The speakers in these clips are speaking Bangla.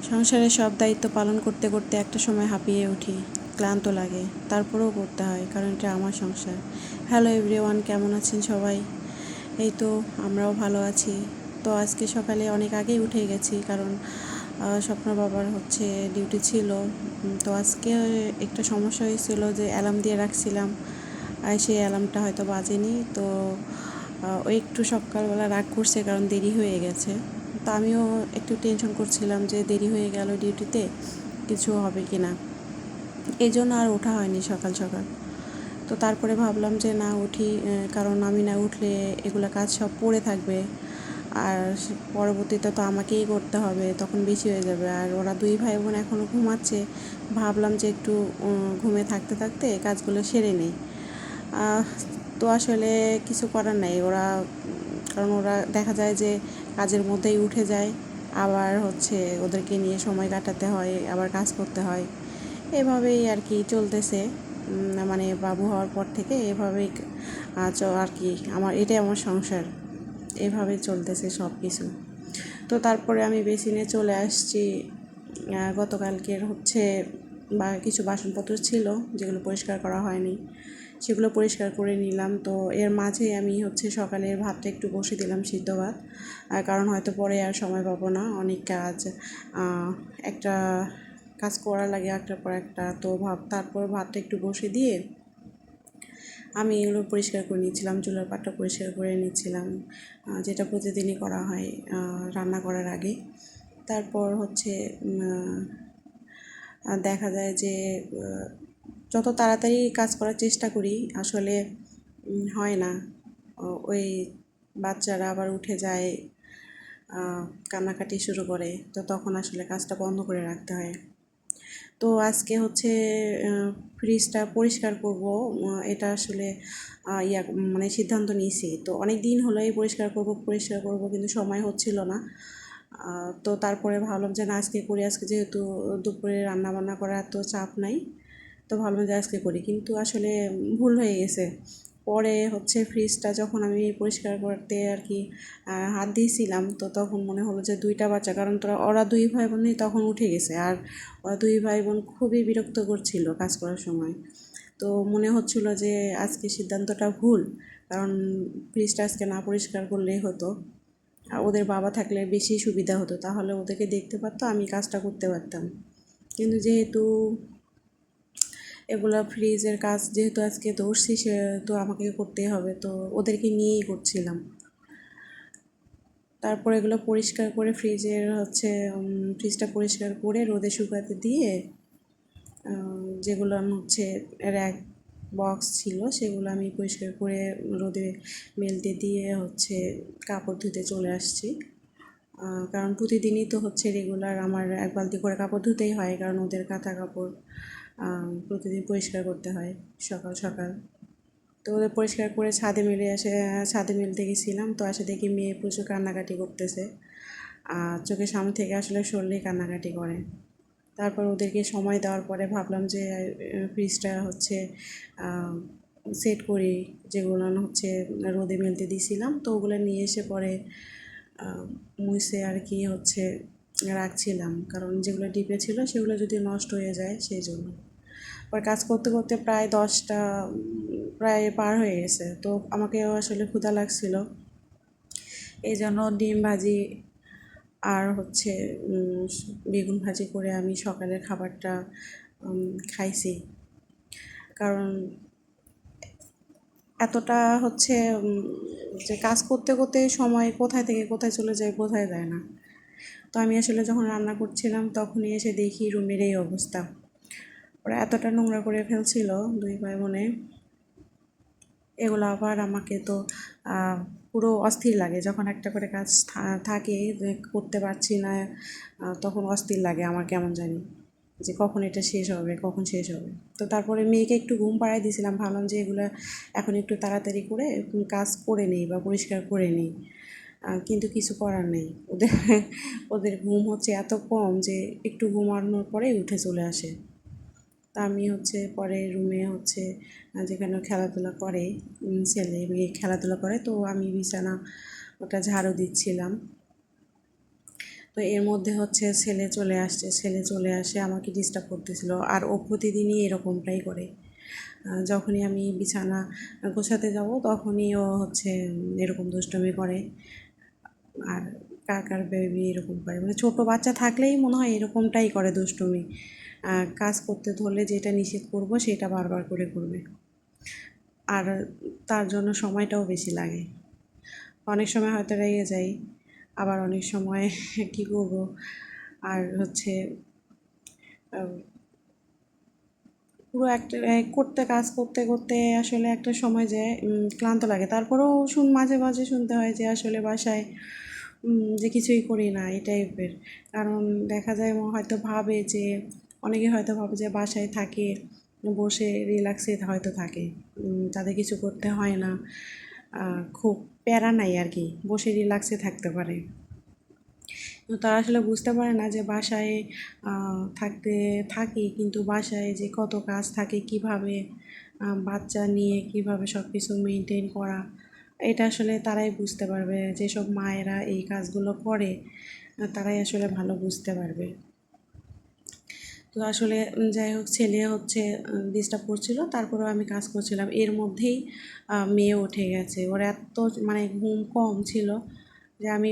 সংসারের সব দায়িত্ব পালন করতে করতে একটা সময় হাঁপিয়ে উঠি, ক্লান্ত লাগে, তারপরেও করতে হয় কারণ এটা আমার সংসার। হ্যালো এভরিওয়ান, কেমন আছেন সবাই? এই তো আমরাও ভালো আছি। তো আজকে সকালে অনেক আগেই উঠে গেছি কারণ স্বপ্ন বাবার হচ্ছে ডিউটি ছিল। তো আজকে একটা সমস্যা হয়েছিল যে অ্যালার্ম দিয়ে রাখছিলাম আর সেই অ্যালার্মটা হয়তো বাজেনি। তো ওই একটু সকালবেলা রাগ করছে কারণ দেরি হয়ে গেছে। তো আমিও একটু টেনশন করছিলাম যে দেরি হয়ে গেল ডিউটিতে, কিছু হবে কি না, এই জন্য আর ওঠা হয়নি সকাল সকাল। তো তারপরে ভাবলাম যে না উঠি, কারণ আমি না উঠলে এগুলো কাজ সব পড়ে থাকবে আর পরবর্তীতে তো আমাকেই করতে হবে, তখন বেশি হয়ে যাবে। আর ওরা দুই ভাই বোন এখনও ঘুমাচ্ছে, ভাবলাম যে একটু ঘুমে থাকতে থাকতে কাজগুলো সেরে নেই। তো আসলে কিছু করার নাই, ওরা কারণ ওরা দেখা যায় যে কাজের মধ্যেই উঠে যায়, আবার হচ্ছে ওদেরকে নিয়ে সময় কাটাতে হয়, আবার কাজ করতে হয়। এভাবেই আর কি চলতেছে। মানে বাবু হওয়ার পর থেকে এভাবেই আর কি এটাই আমার সংসার, এভাবে চলতেছে সব কিছু। তো তারপরে আমি বেসিনে চলে আসছি। গতকালকের হচ্ছে বা কিছু বাসনপত্র ছিল যেগুলো পরিষ্কার করা হয়নি, সেগুলো পরিষ্কার করে নিলাম। তো এর মাঝে আমি হচ্ছে সকালের ভাতটা একটু বসে দিলাম, সিদ্ধ ভাত, কারণ হয়তো পরে আর সময় পাবো না, অনেক কাজ, একটা কাজ করা লাগে একটার পর একটা। তো তারপর ভাতটা একটু বসে দিয়ে আমি এগুলো পরিষ্কার করে নিচ্ছিলাম, চুলার পাটটা পরিষ্কার করে নিচ্ছিলাম, যেটা প্রতিদিনই করা হয় রান্না করার আগে। তারপর হচ্ছে দেখা যায় যে যত তাড়াতাড়ি কাজ করার চেষ্টা করি আসলে হয় না। ওই বাচ্চারা আবার উঠে যায়, কান্নাকাটি শুরু করে, তো তখন আসলে কাজটা বন্ধ করে রাখতে হয়। তো আজকে হচ্ছে ফ্রিজটা পরিষ্কার করব, এটা আসলে মানে সিদ্ধান্ত নিয়েছি। তো অনেক দিন হলো এই পরিষ্কার করব কিন্তু সময় হচ্ছিল না। তো তারপরে ভাবলাম যে না আজকে করি, আজকে যেহেতু দুপুরে রান্না বান্না করার এত চাপ নাই, তো ভাবলাম যে আজকে করি, কিন্তু আসলে ভুল হয়ে গেছে। পরে হচ্ছে ফ্রিজটা যখন আমি পরিষ্কার করতে আর কি হাত দিয়েছিলাম, তো তখন মনে হলো যে দুইটা বাচ্চা, কারণ ওরা দুই ভাই বোনই তখন উঠে গেছে, আর ওরা দুই ভাই বোন খুবই বিরক্ত করছিল কাজ করার সময়। তো মনে হচ্ছিল যে আজকে সিদ্ধান্তটা ভুল, কারণ ফ্রিজটা আজকে না পরিষ্কার করলেই হতো। আর ওদের বাবা থাকলে বেশি সুবিধা হতো, তাহলে ওদেরকে দেখতে পারতো, আমি কাজটা করতে পারতাম। কিন্তু যেহেতু এগুলো ফ্রিজের কাজ যেহেতু আজকে ধরছি, সেহেতু আমাকে করতেই হবে, তো ওদেরকে নিয়েই করছিলাম। তারপর এগুলো পরিষ্কার করে ফ্রিজটা পরিষ্কার করে রোদে শুকাতে দিয়ে যেগুলো হচ্ছে র্যাক বক্স ছিল সেগুলো আমি পরিষ্কার করে রোদে মেলতে দিয়ে হচ্ছে কাপড় ধুতে চলে আসছি। কারণ প্রতিদিনই তো হচ্ছে রেগুলার আমার এক বালতি করে কাপড় ধুতেই হয়, কারণ ওদের কাঁথা কাপড় প্রতিদিন পরিষ্কার করতে হয় সকাল সকাল। তো ওদের পরিষ্কার করে ছাদে মেলতে গেছিলাম, তো আসে দেখি মেয়ে প্রচুর কান্নাকাটি করতেছে, চোখের সামনে থেকে আসলে সরলেই কান্নাকাটি করে। তারপর ওদেরকে সময় দেওয়ার পরে ভাবলাম যে ফ্রিজটা হচ্ছে সেট করি, যেগুলো হচ্ছে রোদে মেলতে দিয়েছিলাম, তো ওগুলো নিয়ে এসে পরে মুছে আর কি হচ্ছে রাখছিলাম, কারণ যেগুলো ডিপে ছিল সেগুলো যদি নষ্ট হয়ে যায় সেই জন্য। পর কাজ করতে করতে প্রায় 10টা প্রায় পার হয়ে গেছে, তো আমাকেও আসলে ক্ষুধা লাগছিল, এই জন্য ডিম ভাজি আর হচ্ছে বেগুন ভাজি করে আমি সকালের খাবারটা খাইছি। কারণ এতটা হচ্ছে যে কাজ করতে করতে সময় কোথায় থেকে কোথায় চলে যায় বোঝাই যায় না। তো আমি আসলে যখন রান্না করছিলাম তখনই এসে দেখি রুমের এই অবস্থা, ওরা এতটা নোংরা করে ফেলছিল দুই ভাই বোনে। এগুলো আবার আমাকে তো পুরো অস্থির লাগে যখন একটা করে কাজ থাকে যে করতে পারছি না, তখন অস্থির লাগে আমার, কেমন জানি যে কখন এটা শেষ হবে, কখন শেষ হবে। তো তারপরে মেয়েকে একটু ঘুম পাড়ায় দিয়েছিলাম, ভাবলাম যে এগুলো এখন একটু তাড়াতাড়ি করে কাজ করে নেই বা পরিষ্কার করে নেই, কিন্তু কিছু করার নেই। ওদের ঘুম হচ্ছে এত কম যে একটু ঘুমানোর পরেই উঠে চলে আসে। তা আমি হচ্ছে পরে রুমে হচ্ছে যেখানে খেলাধুলা করে ছেলে মেয়ে খেলাধুলা করে, তো আমি বিছানা ওটা ঝাড়ু দিচ্ছিলাম। তো এর মধ্যে হচ্ছে ছেলে চলে আসে আমাকে ডিস্টার্ব করতেছিল, আর ও প্রতিদিনই এরকমটাই করে। যখনই আমি বিছানা গোছাতে যাব তখনই ও হচ্ছে এরকম দুষ্টুমি করে। আর কাকার বেবি এরকম করে, মানে ছোটো বাচ্চা থাকলেই মনে হয় এরকমটাই করে দুষ্টুমি। কাজ করতে ধরলে যেটা নিষেধ করব সেটা বারবার করে করবে, আর তার জন্য সময়টাও বেশি লাগে। অনেক সময় হয়তো রেগে যাই, আবার অনেক সময় কী করব, আর হচ্ছে পুরো একটা কাজ করতে করতে আসলে একটা সময় যে ক্লান্ত লাগে। তারপরেও মাঝে মাঝে শুনতে হয় যে আসলে বাসায় যে কিছুই করি না এই টাইপের। কারণ দেখা যায় হয়তো ভাবে যে অনেকে হয়তো ভাবে যে বাসায় থাকে বসে রিল্যাক্সে হয়তো থাকে, তাদের কিছু করতে হয় না, খুব প্যারা নাই আর কি, বসে রিল্যাক্সে থাকতে পারে। তো তারা আসলে বুঝতে পারে না যে বাসায় থাকি, কিন্তু বাসায় যে কত কাজ থাকে, কিভাবে বাচ্চা নিয়ে কিভাবে সব কিছু মেনটেন করা, এটা আসলে তারাই বুঝতে পারবে। যেসব মায়েরা এই কাজগুলো করে তারাই আসলে ভালো বুঝতে পারবে। তো আসলে যাই হোক, ছেলে হচ্ছে ডিস্টার্ব করছিল, তারপরেও আমি কাজ করছিলাম। এর মধ্যেই মেয়ে উঠে গেছে। ওর এত মানে ঘুম কম ছিল যে আমি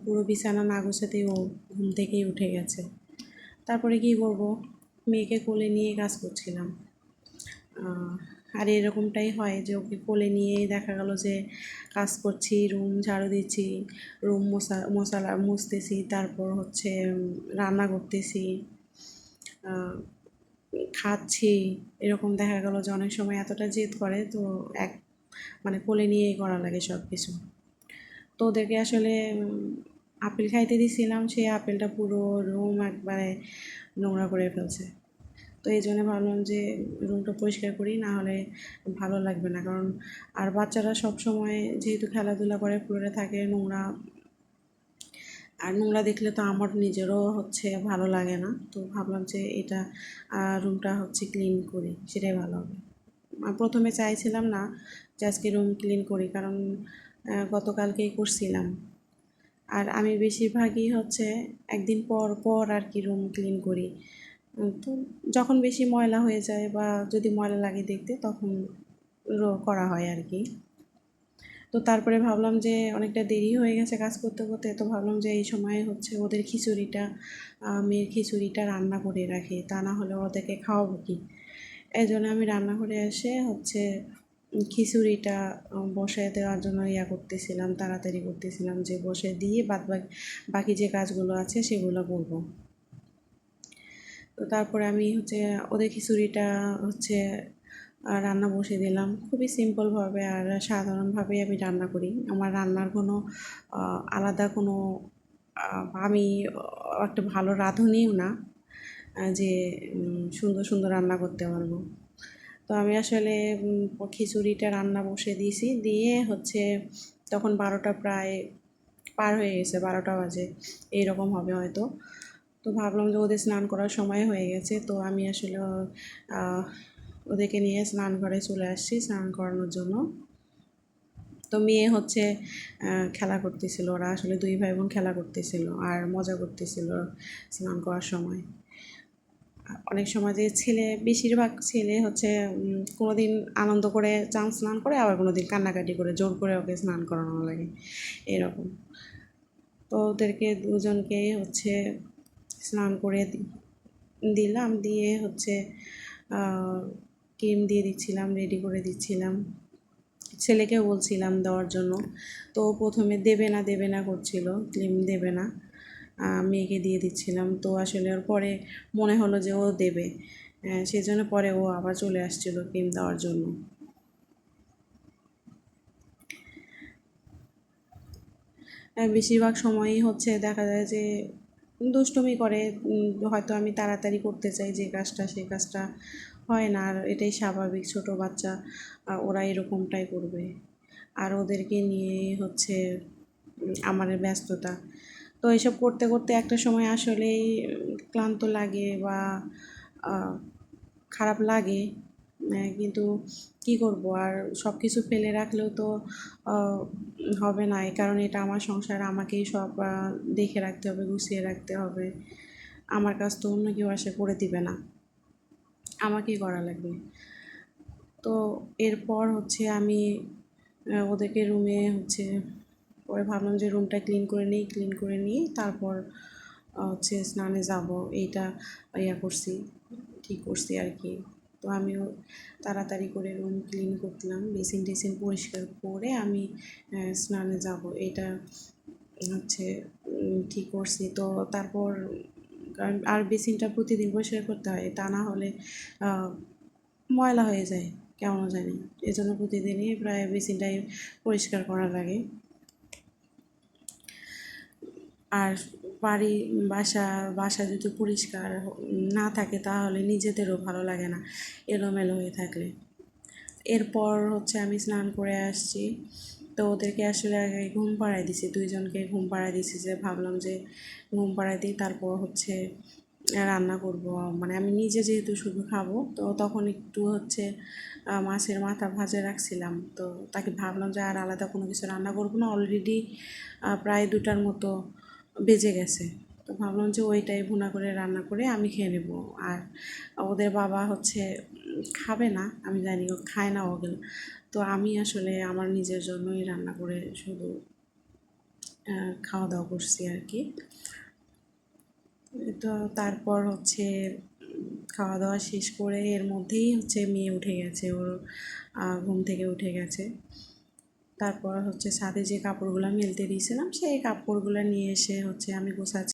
পুরো বিছানা না গোছাতেই ও ঘুম থেকেই উঠে গেছে। তারপরে কী করব, মেয়েকে কোলে নিয়ে কাজ করছিলাম। আর এরকমটাই হয় যে ওকে কোলে নিয়েই দেখা গেল যে কাজ করছি, রুম ঝাড়ু দিচ্ছি, রুম মশলা মুছতেছি, তারপর হচ্ছে রান্না করতেছি, খাচ্ছি। এরকম দেখা গেল যে অনেক সময় এতটা জেদ করে, তো মানে কোলে নিয়েই করা লাগে সব কিছু। তো ওদেরকে আসলে আপেল খাইতে দিয়েছিলাম, সেই আপেলটা পুরো রুম একবারে নোংরা করে ফেলছে। তো এই জন্য ভাবলাম যে রুমটা পরিষ্কার করি, না হলে ভালো লাগবে না। কারণ আর বাচ্চারা সব সময় যেহেতু খেলাধুলা করে ফ্লোরে থাকে, নোংরা দেখলে তো আমার নিজেরও হচ্ছে ভালো লাগে না। তো ভাবলাম যে এটা রুমটা হচ্ছে ক্লিন করি, সেটাই ভালো হবে। প্রথমে চাইছিলাম না যে আজকে রুম ক্লিন করি, কারণ গতকালকেই করছিলাম। আর আমি বেশিরভাগই হচ্ছে একদিন পর পর আর কি রুম ক্লিন করি। তো যখন বেশি ময়লা হয়ে যায় বা যদি ময়লা লাগে দেখতে, তখন করা হয় আর কি। তো তারপরে ভাবলাম যে অনেকটা দেরি হয়ে গেছে কাজ করতে করতে, তো ভাবলাম যে এই সময় হচ্ছে ওদের মেয়ের খিচুড়িটা রান্না করে রাখি, তা না হলে ওদেরকে খাওয়াবো কি। এই জন্য আমি রান্নাঘরে এসে হচ্ছে খিচুড়িটা বসে দেওয়ার জন্য করতেছিলাম, তাড়াতাড়ি করতেছিলাম যে বসে দিয়ে বাকি যে কাজগুলো আছে সেগুলো করব। তো তারপরে আমি হচ্ছে ওদের খিচুড়িটা হচ্ছে রান্না বসিয়ে দিলাম। খুবই সিম্পলভাবে আর সাধারণভাবেই আমি রান্না করি। আমার রান্নার কোনো আলাদা কোনো আমি একটা ভালো রাঁধুনিও না যে সুন্দর সুন্দর রান্না করতে পারবো। তো আমি আসলে খিচুড়িটা রান্না বসিয়ে দিয়েছি, দিয়ে হচ্ছে তখন 12টা প্রায় পার হয়ে গেছে, 12টা বাজে এইরকম হবে হয়তো। তো ভাবলাম যে ওদের স্নান করার সময় হয়ে গেছে, তো আমি আসলে ওদেরকে নিয়ে স্নান ঘরে চলে আসছি স্নান করানোর জন্য। তো মেয়ে হচ্ছে খেলা করতেছিল, ওরা আসলে দুই ভাই বোন খেলা করতেছিল আর মজা করতেছিল স্নান করার সময়। অনেক সময় যে বেশিরভাগ ছেলে হচ্ছে কোনো দিন আনন্দ করে স্নান করে, আবার কোনো দিন কান্নাকাটি করে জোর করে ওকে স্নান করানো লাগে এরকম। তো ওদেরকে দুজনকে হচ্ছে স্নান করে দিলাম, দিয়ে হচ্ছে ক্রিম দিয়ে দিচ্ছিলাম, রেডি করে দিচ্ছিলাম। ছেলেকেও বলছিলাম দেওয়ার জন্য, তো প্রথমে দেবে না করছিল, ক্রিম দেবে না, মেয়েকে দিয়ে দিচ্ছিলাম। তো আসলে ওর পরে মনে হলো যে ও দেবে, সেই জন্য পরে ও আবার চলে আসছিল ক্রিম দেওয়ার জন্য। বেশিরভাগ সময়ই হচ্ছে দেখা যায় যে দুষ্টুমি করে, হয়তো আমি তাড়াতাড়ি করতে চাই যে কাজটা, সেই কাজটা হয় না। আর এটাই স্বাভাবিক, ছোটো বাচ্চা ওরা এরকমটাই করবে। আর ওদেরকে নিয়ে হচ্ছে আমার ব্যস্ততা। তো এসব করতে করতে একটা সময় আসলেই ক্লান্ত লাগে বা খারাপ লাগে। কিন্তু কি করব, আর সব কিছু ফেলে রাখলেও তো হবে না। এই কারণে এটা আমার সংসার, আমাকেই সব দেখে রাখতে হবে, গুছিয়ে রাখতে হবে। আমার কাজ তো অন্য কেউ আসে করে দিবে না, আমাকেই করা লাগবে। তো এরপর হচ্ছে আমি ওদেরকে রুমে হচ্ছে পরে ভাবলাম যে রুমটা ক্লিন করে নিই, ক্লিন করে নিয়ে তারপর হচ্ছে স্নানে যাব, এইটা করছি, ঠিক করছি আর কি। তো আমিও তাড়াতাড়ি করে রুম ক্লিন করলাম, বেসিন টেসিন পরিষ্কার করে আমি স্নানে যাব, এটা হচ্ছে ঠিক করছি। তো তারপর কারণ আর বেসিনটা প্রতিদিন পরিষ্কার করতে হয়, তা না হলে ময়লা হয়ে যায় কেমন জানি। এজন্য প্রতিদিনই প্রায় বেসিনটাই পরিষ্কার করা লাগে। আর বাড়ি বাসা বাসা যদি পরিষ্কার না থাকে তাহলে নিজেদেরও ভালো লাগে না এলোমেলো হয়ে থাকলে। এরপর হচ্ছে আমি স্নান করে আসছি। তো ওদেরকে আসলে আগে ঘুম পাড়ায় দিছি, দুইজনকে ঘুম পাড়ায় দিছি, যে ভাবলাম যে ঘুম পাড়ায় দিই তারপর হচ্ছে রান্না করব। মানে আমি নিজে যেহেতু শুধু খাবো, তো তখন একটু হচ্ছে মাছের মাথা ভাজা রাখছিলাম। তো তাকে ভাবলাম যে আর আলাদা কোনো কিছু রান্না করবো না, অলরেডি প্রায় 2টার মতো বেজে গেছে। তো ভাবলাম যে ওইটাই ভুনা করে রান্না করে আমি খেয়ে নেব। আর ওদের বাবা হচ্ছে খাবে না, আমি জানি, ও খায় না ওগুলো। তো আমি আসলে আমার নিজের জন্যই রান্না করে শুধু খাওয়া দাওয়া করছি আর কি। তো তারপর হচ্ছে খাওয়া দাওয়া শেষ করে এর মধ্যেই হচ্ছে মেয়ে উঠে গেছে, ওর ঘুম থেকে উঠে গেছে। তারপর হচ্ছে ছাদে যে কাপড়গুলো মেলতে দিয়েছিলাম সেই কাপড়গুলো নিয়ে এসে হচ্ছে আমি গোছাচ্ছি।